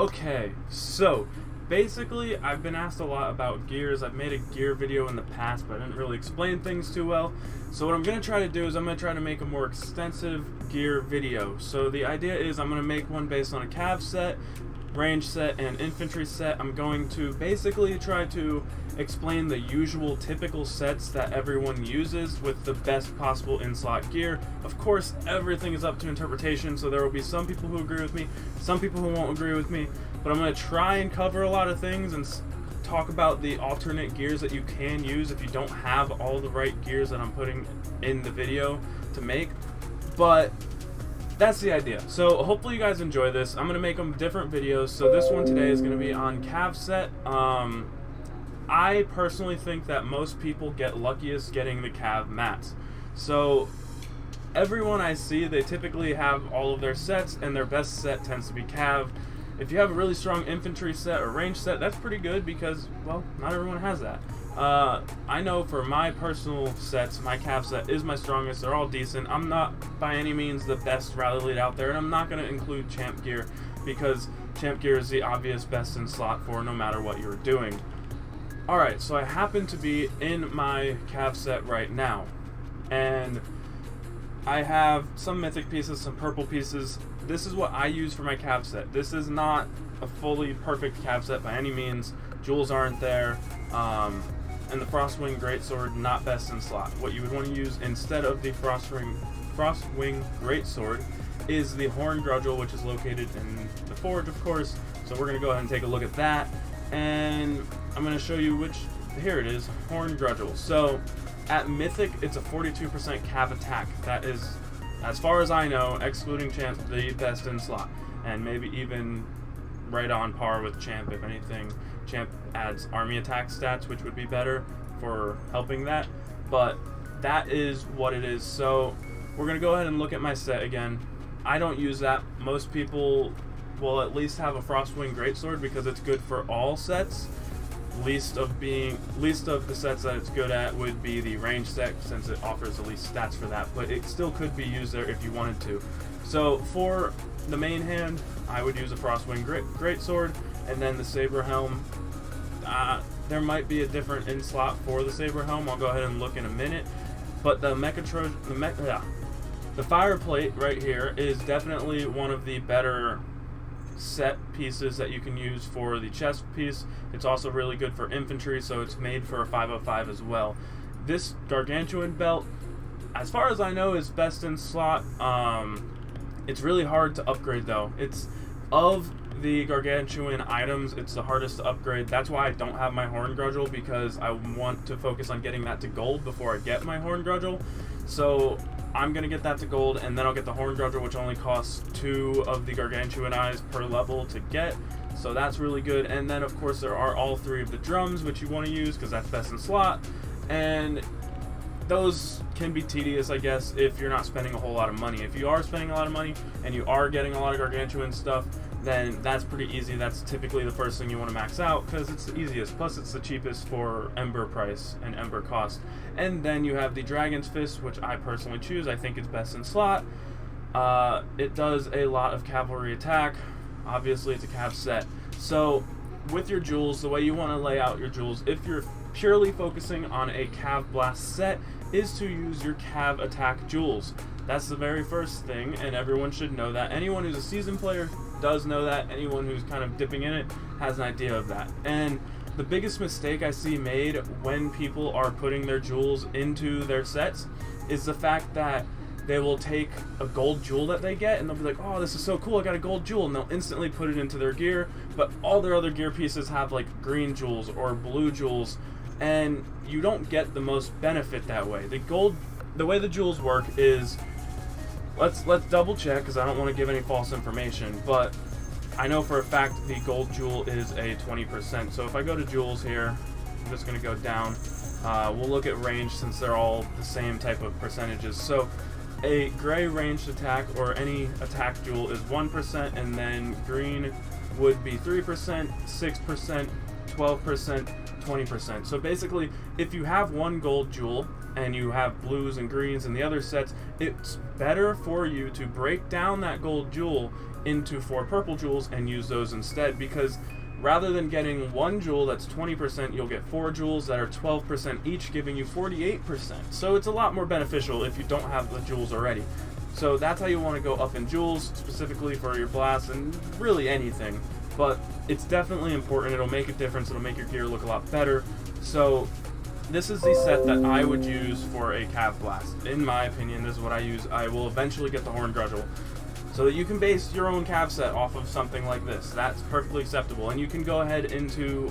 Okay, so basically I've been asked a lot about gears. I've made a gear video in the past, but I didn't really explain things too well. So what I'm going to try to do is I'm going to try to make a more extensive gear video. So the idea is I'm going to make one based on a cav set, range set, and infantry set. I'm going to basically try to explain the usual typical sets that everyone uses with the best possible in-slot gear. Of course, everything is up to interpretation, so there will be some people who agree with me, some people who won't agree with me, but I'm going to try and cover a lot of things and talk about the alternate gears that you can use if you don't have all the right gears that I'm putting in the video to make. But that's the idea. So hopefully you guys enjoy this. I'm going to make them different videos. So this one today is going to be on cav set. I personally think that most people get luckiest getting the cav mats. So everyone I see, they typically have all of their sets, and their best set tends to be cav. If you have a really strong infantry set or range set, that's pretty good because, well, not everyone has that. I know for my personal sets, my cav set is my strongest. They're all decent. I'm not by any means the best rally lead out there, and I'm not going to include champ gear because champ gear is the obvious best in slot for no matter what you're doing. Alright, so I happen to be in my cav set right now, and I have some mythic pieces, some purple pieces. This is what I use for my cav set. This is not a fully perfect cav set by any means. Jewels aren't there, and the Frostwing Greatsword not best in slot. What you would want to use instead of the Frostwing Greatsword is the Horn Grudgel, which is located in the Forge, of course. So we're going to go ahead and take a look at that, and I'm going to show you which. Here it is, Horn Grudgel. So at Mythic, it's a 42% cav attack. That is, as far as I know, excluding Champ, the best in slot, and maybe even right on par with Champ. If anything, Champ adds army attack stats, which would be better for helping that, but that is what it is. So we're going to go ahead and look at my set again. I don't use that. Most people will at least have a Frostwing Greatsword because it's good for all sets. Least of the sets that it's good at would be the range set, since it offers the least stats for that, but it still could be used there if you wanted to. So for the main hand, I would use a Frostwing Greatsword, and then the Saber Helm. There might be a different in slot for the Saber Helm. I'll go ahead and look in a minute. But the Fire Plate right here is definitely one of the better set pieces that you can use for the chest piece. It's also really good for infantry, so it's made for a 505 as well. This Gargantuan belt, as far as I know, is best in slot. It's really hard to upgrade though. It's of the Gargantuan items, it's the hardest to upgrade. That's why I don't have my Horn Grudgel, because I want to focus on getting that to gold before I get my Horn Grudgel. So I'm going to get that to gold, and then I'll get the Horn Grudgel, which only costs 2 of the Gargantuan eyes per level to get. So that's really good. And then, of course, there are all 3 of the drums, which you want to use because that's best in slot. And those can be tedious, I guess, if you're not spending a whole lot of money. If you are spending a lot of money and you are getting a lot of Gargantuan stuff, then that's pretty easy. That's typically the first thing you want to max out because it's the easiest. Plus, it's the cheapest for Ember price and Ember cost. And then you have the Dragon's Fist, which I personally choose. I think it's best in slot. It does a lot of cavalry attack. Obviously, it's a cav set. So with your jewels, the way you want to lay out your jewels, if you're purely focusing on a cav blast set, is to use your cav attack jewels. That's the very first thing, and everyone should know that. Anyone who's a seasoned player does know that. Anyone who's kind of dipping in it has an idea of that. And the biggest mistake I see made when people are putting their jewels into their sets is the fact that they will take a gold jewel that they get and they'll be like, oh, this is so cool, I got a gold jewel, and they'll instantly put it into their gear, but all their other gear pieces have like green jewels or blue jewels, and you don't get the most benefit that way. The way the jewels work is, let's double check because I don't want to give any false information, but I know for a fact the gold jewel is a 20%. So if I go to jewels here, I'm just going to go down. We'll look at range since they're all the same type of percentages. So a gray ranged attack or any attack jewel is 1%, and then green would be 3%, 6%, 12%, 20%. So basically, if you have one gold jewel, and you have blues and greens in the other sets, it's better for you to break down that gold jewel into 4 purple jewels and use those instead, because rather than getting 1 jewel that's 20%, you'll get 4 jewels that are 12% each, giving you 48%. So it's a lot more beneficial if you don't have the jewels already. So that's how you want to go up in jewels, specifically for your blast and really anything. But it's definitely important. It'll make a difference. It'll make your gear look a lot better. So this is the set that I would use for a Cav blast. In my opinion, this is what I use. I will eventually get the Horn Grudgel, so that you can base your own Cav set off of something like this. That's perfectly acceptable. And you can go ahead into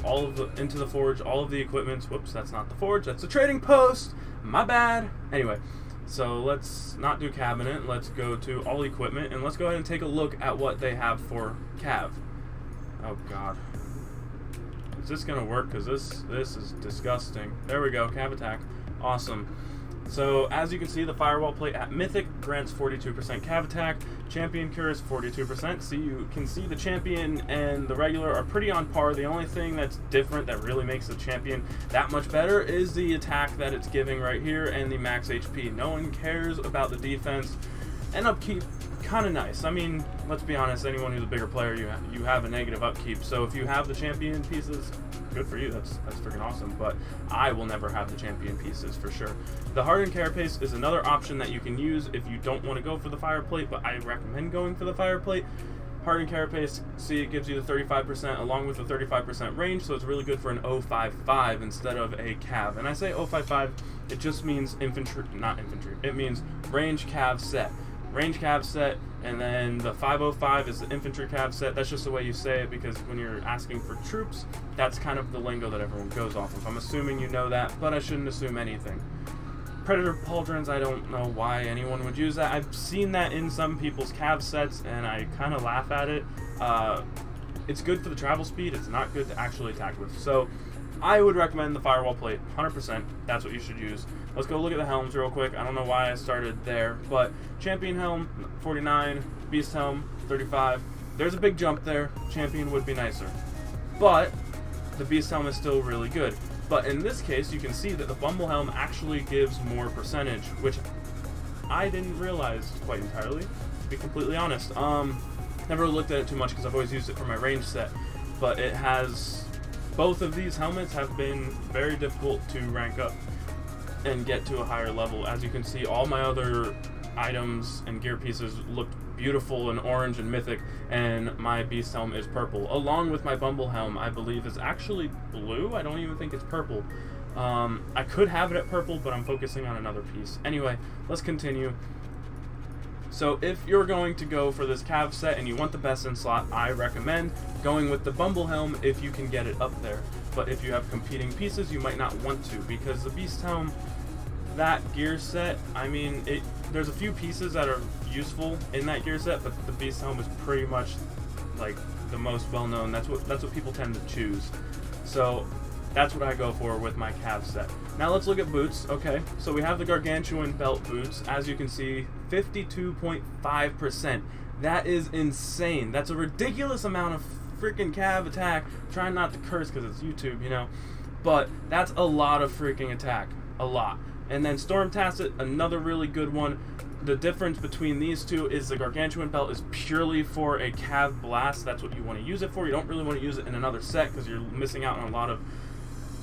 into the forge, all of the equipments. Whoops, that's not the forge, that's the trading post. My bad. Anyway, so let's not do cabinet. Let's go to all equipment, and let's go ahead and take a look at what they have for Cav. Oh God. Is this gonna work? Because this is disgusting. There we go, Cav attack. Awesome. So as you can see, the firewall plate at Mythic grants 42% Cav attack. Champion cures 42%. So you can see the champion and the regular are pretty on par. The only thing that's different that really makes the champion that much better is the attack that it's giving right here and the max HP. No one cares about the defense, and upkeep kind of nice. I mean, let's be honest, anyone who's a bigger player, you have a negative upkeep. So if you have the champion pieces, good for you. That's freaking awesome. But I will never have the champion pieces for sure. The hardened carapace is another option that you can use if you don't want to go for the fire plate, but I recommend going for the fire plate. Hardened carapace, see, it gives you the 35% along with the 35% range, so it's really good for an 055 instead of a Cav. And I say 055, it just means infantry, not infantry. It means range Cav set. Range Cav set, and then the 505 is the infantry Cav set. That's just the way you say it, because when you're asking for troops, that's kind of the lingo that everyone goes off of. I'm assuming you know that, but I shouldn't assume anything. Predator pauldrons, I don't know why anyone would use that. I've seen that in some people's Cav sets, and I kind of laugh at it. It's good for the travel speed. It's not good to actually attack with. So I would recommend the firewall plate, 100%. That's what you should use. Let's go look at the helms real quick. I don't know why I started there, but champion helm, 49, beast helm, 35. There's a big jump there. Champion would be nicer, but the beast helm is still really good. But in this case, you can see that the bumble helm actually gives more percentage, which I didn't realize quite entirely, to be completely honest. Never really looked at it too much because I've always used it for my range set, but it has, both of these helmets have been very difficult to rank up and get to a higher level. As you can see, all my other items and gear pieces looked beautiful in orange and mythic, and my beast helm is purple, along with my bumble helm, I believe, is actually blue. I don't even think it's purple. I could have it at purple, but I'm focusing on another piece. Anyway, let's continue. So if you're going to go for this Cav set and you want the best in slot, I recommend going with the bumble helm if you can get it up there. But if you have competing pieces, you might not want to, because the beast helm, that gear set, I mean, there's a few pieces that are useful in that gear set, but the beast helm is pretty much like the most well known. That's what people tend to choose. So that's what I go for with my Cav set. Now let's look at boots. Okay, so we have the gargantuan belt boots. As you can see, 52.5%. That is insane. That's a ridiculous amount of freaking Cav attack. I'm trying not to curse because it's YouTube, you know, but that's a lot of freaking attack. A lot. And then Storm Tacet, another really good one. The difference between these two is the gargantuan belt is purely for a Cav blast. That's what you want to use it for. You don't really want to use it in another set because you're missing out on a lot of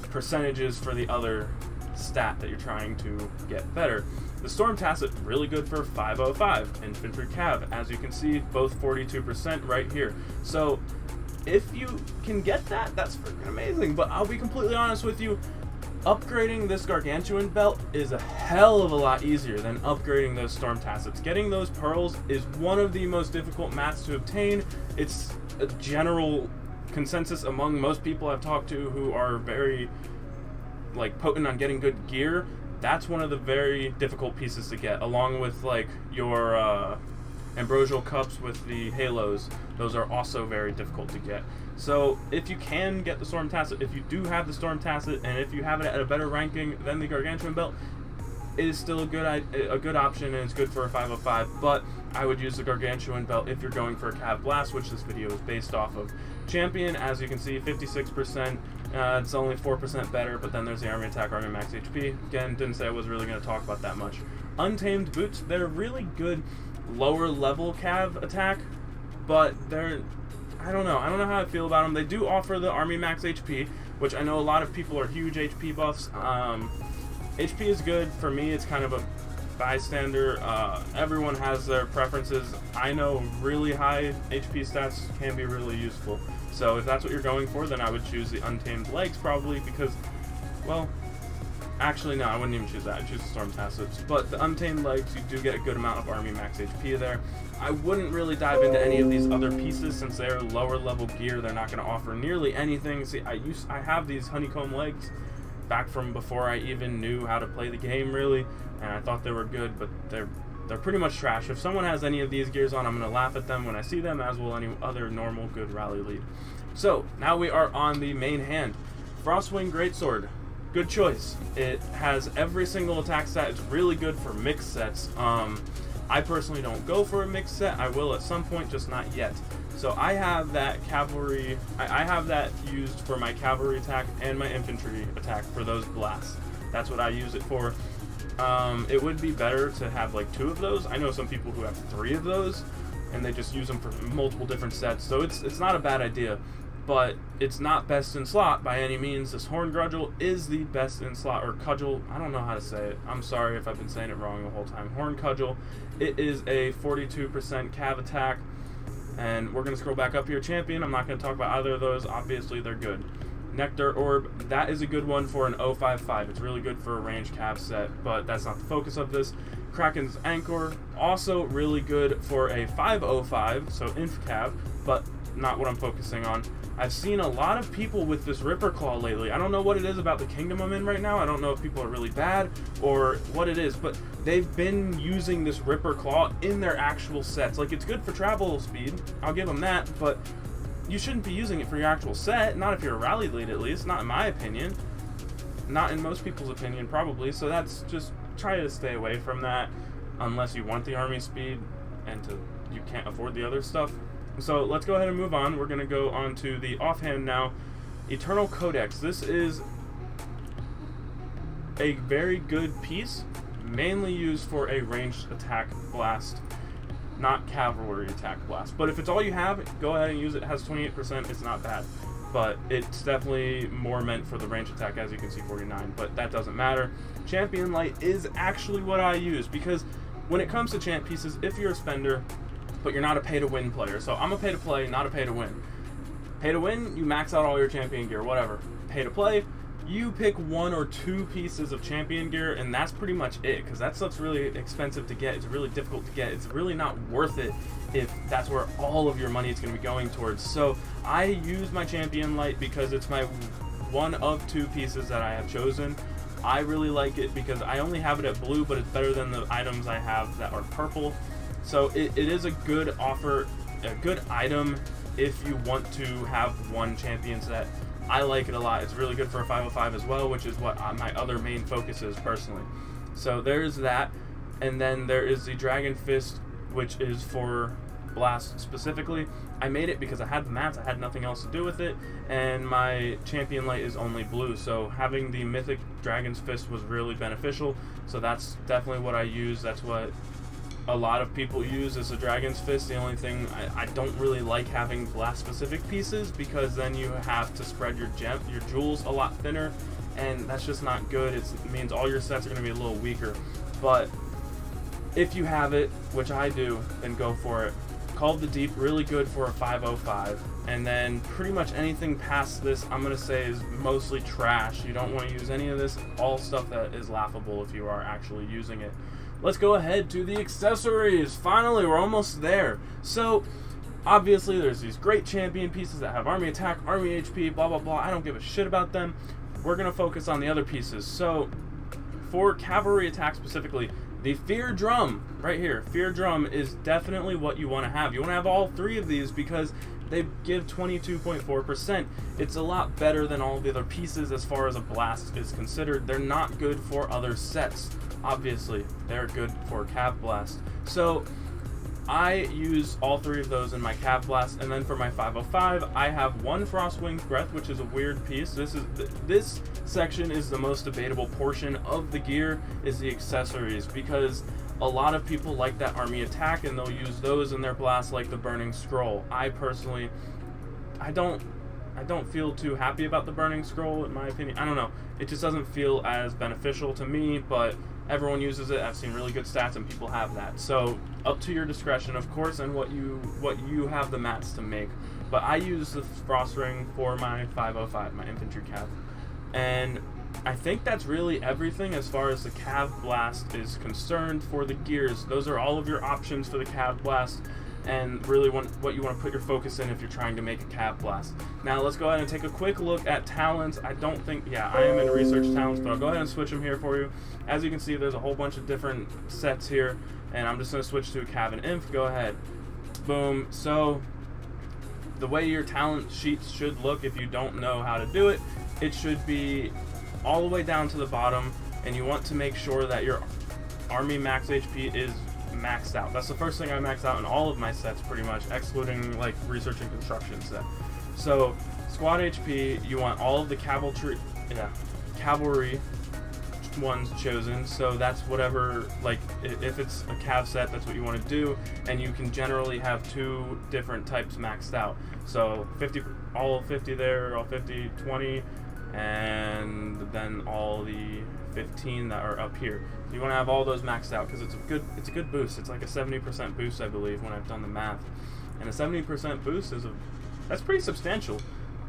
percentages for the other stat that you're trying to get better. The Storm Tacet, really good for 505 infantry Cav. As you can see, both 42% right here. So if you can get that, that's freaking amazing. But I'll be completely honest with you, upgrading this gargantuan belt is a hell of a lot easier than upgrading those Storm Tacets. Getting those pearls is one of the most difficult mats to obtain. It's a general consensus among most people I've talked to who are very potent on getting good gear. That's one of the very difficult pieces to get, along with like your ambrosial cups with the halos. Those are also very difficult to get. So if you can get the Storm Tacet, if you do have the Storm Tacet, and if you have it at a better ranking than the gargantuan belt, it is still a good option, and it's good for a 505. But I would use the gargantuan belt if you're going for a Cav blast, which this video is based off of. Champion, as you can see, 56%. It's only 4% better, but then there's the Army Attack, Army Max HP. Again, didn't say I was really going to talk about that much. Untamed Boots, they're really good lower level cav attack, but I don't know how I feel about them. They do offer the Army Max HP, which I know a lot of people are huge HP buffs. HP is good. For me, it's kind of a bystander. Everyone has their preferences. I know really high HP stats can be really useful. So if that's what you're going for, then I would choose the Untamed Legs probably because, well, actually no, I wouldn't even choose that. I'd choose the Storm Tassets. But the Untamed Legs, you do get a good amount of Army Max HP there. I wouldn't really dive into any of these other pieces since they're lower level gear. They're not going to offer nearly anything. See, I have these Honeycomb Legs back from before I even knew how to play the game really, and I thought they were good, but they're pretty much trash. If someone has any of these gears on, I'm going to laugh at them when I see them, as will any other normal good rally lead. So, now we are on the main hand. Frostwing Greatsword. Good choice. It has every single attack stat. It's really good for mixed sets. I personally don't go for a mixed set. I will at some point, just not yet. So I have that cavalry, I have that used for my cavalry attack and my infantry attack for those blasts. That's what I use it for. It would be better to have like 2 of those. I know some people who have 3 of those and they just use them for multiple different sets. So it's not a bad idea, but it's not best in slot by any means. This Horn Cudgel is the best in slot, or Cudgel, I don't know how to say it. I'm sorry if I've been saying it wrong the whole time. Horn Cudgel, it is a 42% cav attack. And we're going to scroll back up here. Champion, I'm not going to talk about either of those. Obviously, they're good. Nectar Orb, that is a good one for an 055. It's really good for a ranged cav set, but that's not the focus of this. Kraken's Anchor, also really good for a 505, so inf cav, but not what I'm focusing on. I've seen a lot of people with this Ripper Claw lately. I don't know what it is about the kingdom I'm in right now. I don't know if people are really bad or what it is, but they've been using this Ripper Claw in their actual sets. Like, it's good for travel speed, I'll give them that, but you shouldn't be using it for your actual set, not if you're a rally lead at least, not in my opinion. Not in most people's opinion, probably, so that's just, try to stay away from that unless you want the army speed and you can't afford the other stuff. So let's go ahead and move on. We're going to go on to the offhand now. Eternal Codex. This is a very good piece, mainly used for a ranged attack blast, not cavalry attack blast. But if it's all you have, go ahead and use it. It has 28%. It's not bad, but it's definitely more meant for the ranged attack, as you can see, 49. But that doesn't matter. Champion Light is actually what I use, because when it comes to champ pieces, if you're a spender, but you're not a pay-to-win player. So I'm a pay-to-play, not a pay-to-win. Pay-to-win, you max out all your champion gear, whatever. Pay-to-play, you pick 1 or 2 pieces of champion gear, and that's pretty much it, because that stuff's really expensive to get. It's really difficult to get. It's really not worth it if that's where all of your money is going to be going towards. So I use my Champion Light because it's my 1 of 2 pieces that I have chosen. I really like it because I only have it at blue, but it's better than the items I have that are purple. So it is a good offer, a good item if you want to have 1 champion set. I like it a lot. It's really good for a 505 as well, which is what my other main focus is personally. So there's that. And then there is the Dragon Fist, which is for blast specifically. I made it because I had the mats, I had nothing else to do with it, and my Champion Light is only blue, so having the Mythic Dragon's Fist was really beneficial. So that's definitely what I use. That's what a lot of people use as a Dragon's Fist. The only thing, I don't really like having blast specific pieces, because then you have to spread your jewels a lot thinner, and that's just not good. It means all your sets are going to be a little weaker. But if you have it, which I do, then go for it. Call of the Deep, really good for a 505, and then pretty much anything past this I'm going to say is mostly trash. You don't want to use any of this, all stuff that is laughable if you are actually using it. Let's go ahead to the accessories. Finally, we're almost there. So obviously there's these great champion pieces that have army attack, army HP, blah blah blah. I don't give a shit about them. We're going to focus on the other pieces. So for cavalry attack specifically, the Fear Drum, right here, Fear Drum is definitely what you want to have. You want to have all 3 of these because they give 22.4%. It's a lot better than all the other pieces as far as a blast is considered. They're not good for other sets, obviously. They're good for Cav Blast. So I use all 3 of those in my Cav Blast, and then for my 505, I have 1 Frostwinged Breath, which is a weird piece. This section is the most debatable portion of the gear, is the accessories, because a lot of people like that army attack, and they'll use those in their blast like the Burning Scroll. I personally, I don't feel too happy about the Burning Scroll, in my opinion. I don't know. It just doesn't feel as beneficial to me, but everyone uses it. I've seen really good stats, and people have that. So up to your discretion, of course, and what you have the mats to make. But I use the Frost Ring for my 505, my infantry cav, and I think that's really everything as far as the Cav Blast is concerned for the gears. Those are all of your options for the Cav Blast, and really what you want to put your focus in if you're trying to make a Cav Blast. Now let's go ahead and take a quick look at talents. I am in research talents, but I'll go ahead and switch them here for you. As you can see, there's a whole bunch of different sets here, and I'm just going to switch to a Cav and Inf. Go ahead. Boom. So the way your talent sheets should look, if you don't know how to do it, it should be all the way down to the bottom, and you want to make sure that your army max HP is maxed out. That's the first thing I max out in all of my sets, pretty much, excluding like research and construction set. So squad HP, you want all of the cavalry ones chosen. So that's whatever, like if it's a cav set, that's what you want to do, and you can generally have 2 different types maxed out. So 50, all 50 there, all 50, 20, and then all the 15 that are up here. You want to have all those maxed out because it's a good boost. It's like a 70% boost, I believe, when I've done the math. And a 70% boost that's pretty substantial.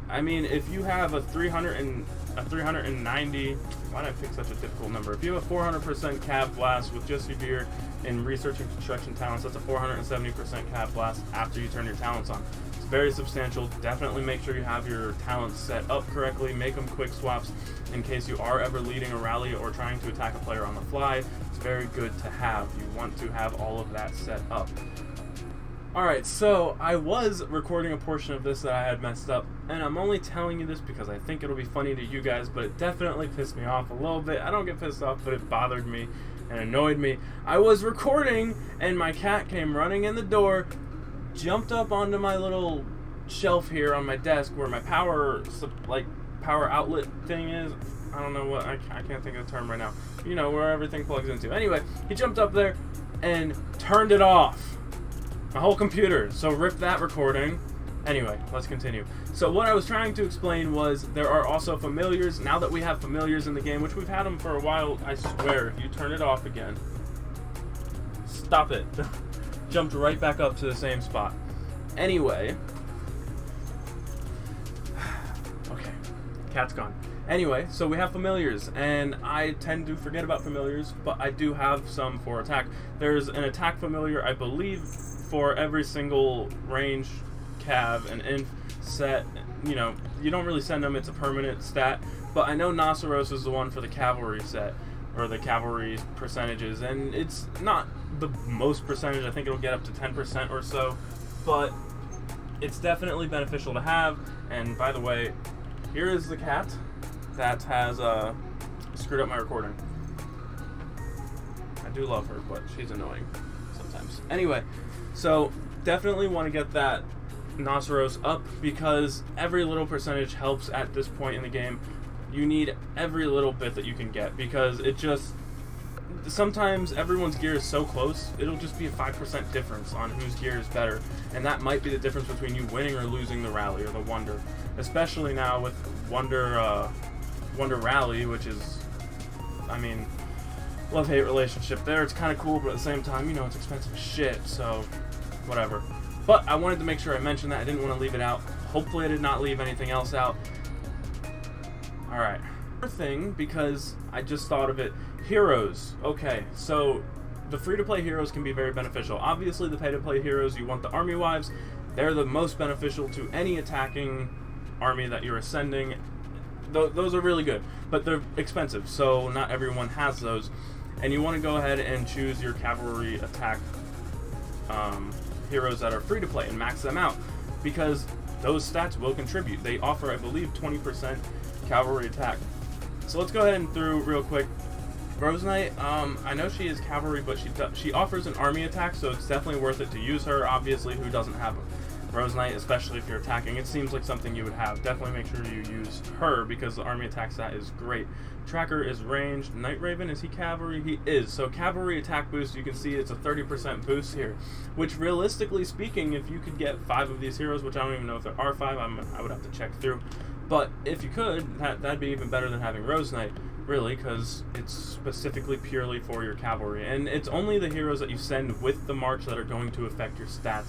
I mean, if you have a 390, why did I pick such a difficult number? If you have a 400% Cav Blast with just your gear in research and construction talents, that's a 470% Cav Blast after you turn your talents on. It's very substantial. Definitely make sure you have your talents set up correctly. Make them quick swaps in case you are ever leading a rally or trying to attack a player on the fly. It's very good to have. You want to have all of that set up. Alright, so I was recording a portion of this that I had messed up, and I'm only telling you this because I think it'll be funny to you guys, but it definitely pissed me off a little bit. I don't get pissed off, but it bothered me and annoyed me. I was recording, and my cat came running in the door, jumped up onto my little shelf here on my desk where my power outlet thing is. I don't know what, I can't think of the term right now. You know, where everything plugs into. Anyway, he jumped up there and turned it off. My whole computer. So rip that recording. Anyway, let's continue. So what I was trying to explain was there are also familiars. Now that we have familiars in the game, which we've had them for a while, I swear, if you turn it off again, stop it. Jumped right back up to the same spot. Anyway. Okay. Cat's gone. Anyway, so we have familiars, and I tend to forget about familiars, but I do have some for attack. There's an attack familiar, I believe, for every single range, cav, and inf set. You know, you don't really send them, it's a permanent stat, but I know Noceros is the one for the cavalry set, or the cavalry percentages, and it's not the most percentage. I think it'll get up to 10% or so, but it's definitely beneficial to have. And by the way, here is the cat that has screwed up my recording. I do love her, but she's annoying sometimes. Anyway, so definitely want to get that Noceros up because every little percentage helps at this point in the game. You need every little bit that you can get because it just, sometimes everyone's gear is so close, it'll just be a 5% difference on whose gear is better, and that might be the difference between you winning or losing the rally or the wonder. Especially now with Wonder Rally, which is, I mean, love-hate relationship there. It's kind of cool, but at the same time, you know, it's expensive as shit, so whatever. But I wanted to make sure I mentioned that. I didn't want to leave it out. Hopefully I did not leave anything else out. Alright. Another thing, because I just thought of it, heroes. Okay, so the free-to-play heroes can be very beneficial. Obviously, the pay-to-play heroes, you want the army wives. They're the most beneficial to any attacking army that you're ascending. Those are really good, but they're expensive, so not everyone has those. And you want to go ahead and choose your cavalry attack heroes that are free to play and max them out, because those stats will contribute. They offer, I believe, 20% cavalry attack. So let's go ahead and through real quick Rose Knight, I know she is cavalry, but she offers an army attack, so it's definitely worth it to use her. Obviously, who doesn't have Rose Knight, especially if you're attacking? It seems like something you would have. Definitely make sure you use her because the army attack stat is great. Tracker is ranged. Night Raven, is he cavalry? He is. So cavalry attack boost, you can see it's a 30% boost here, which realistically speaking, if you could get 5 of these heroes, which I don't even know if there are 5, I would have to check through. But if you could, that'd be even better than having Rose Knight, really, because it's specifically purely for your cavalry. And it's only the heroes that you send with the march that are going to affect your stats.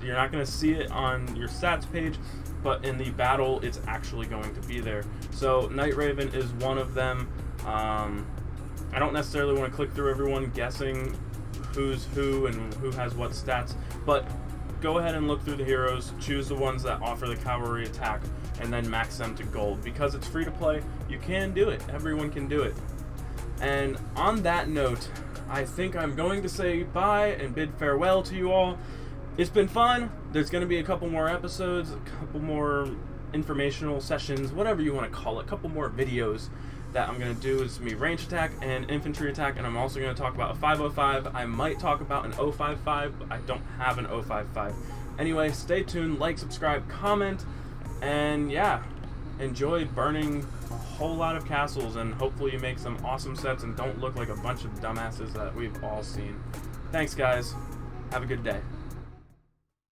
You're not going to see it on your stats page, but in the battle, it's actually going to be there. So Night Raven is one of them. I don't necessarily want to click through everyone guessing who's who and who has what stats, but go ahead and look through the heroes, choose the ones that offer the cavalry attack, and then max them to gold. Because it's free to play, you can do it. Everyone can do it. And on that note, I think I'm going to say bye and bid farewell to you all. It's been fun. There's going to be a couple more episodes, a couple more informational sessions, whatever you want to call it, a couple more videos that I'm going to do. Is me range attack and infantry attack, and I'm also going to talk about a 505. I might talk about an 055, but I don't have an 055. Anyway, stay tuned, like, subscribe, comment, and yeah, enjoy burning a whole lot of castles, and hopefully you make some awesome sets and don't look like a bunch of dumbasses that we've all seen. Thanks, guys. Have a good day.